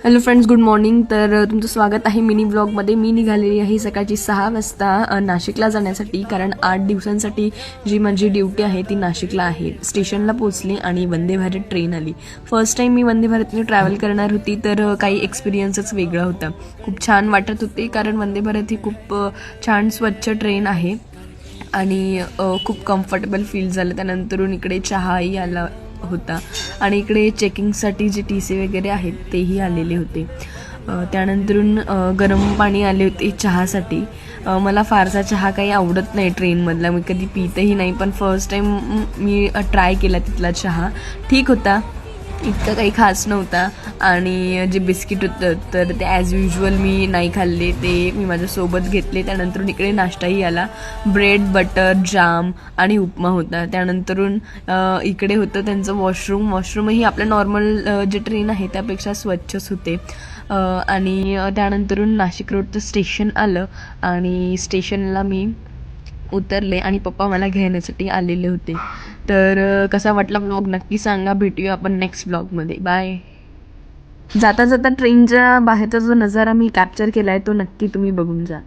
Hello friends, good morning. तर तुमचं स्वागत आहे मिनी ब्लॉगमध्ये. मी निघालेली आहे सकाळची 6 वाजता नाशिकला जाण्यासाठी, कारण 8 दिवसांसाठी जी माझी ड्युटी आहे ती नाशिकला आहे. स्टेशनला पोचली आणि वंदे भारत ट्रेन आली. फर्स्ट टाईम मी वंदे भारतने ट्रॅव्हल करणार होती, तर काही एक्सपिरियन्सच वेगळा होता. खूप छान वाटत होते, कारण वंदे भारत ही खूप छान स्वच्छ ट्रेन आहे आणि खूप कम्फर्टेबल फील झालं. त्यानंतरून इकडे चहाही आला होता आणि इकडे चेकिंगसाठी जे TC वगैरे आहेत तेही आलेले होते. त्यानंतरून गरम पाणी आले होते चहासाठी. मला फारसा चहा काही आवडत नाही ट्रेनमधला, मी कधी पितही नाही, पण फर्स्ट टाईम मी ट्राय केला तिथला चहा. ठीक होता, इतकं काही खास नव्हता. आणि जे बिस्किट होतं तर ते ॲज युजल मी नाही खाल्ले, ते मी माझ्यासोबत घेतले. त्यानंतर इकडे नाश्ताही आला, ब्रेड बटर जाम आणि उपमा होता. त्यानंतरून इकडे होतं त्यांचं वॉशरूमही आपलं नॉर्मल जे ट्रेन आहे त्यापेक्षा स्वच्छच होते. आणि त्यानंतरून नाशिक रोडचं स्टेशन आलं आणि स्टेशनला मी उतरले आणि पप्पा मला घेण्यासाठी आलेले होते. तर कसा वाटला ब्लॉग नक्की सांगा. भेटूया आपण नेक्स्ट ब्लॉगमध्ये. बाय. जाता जाता ट्रेनच्या बाहेरचा जो नजारा मी कॅप्चर केला आहे तो नक्की तुम्ही बघून जा.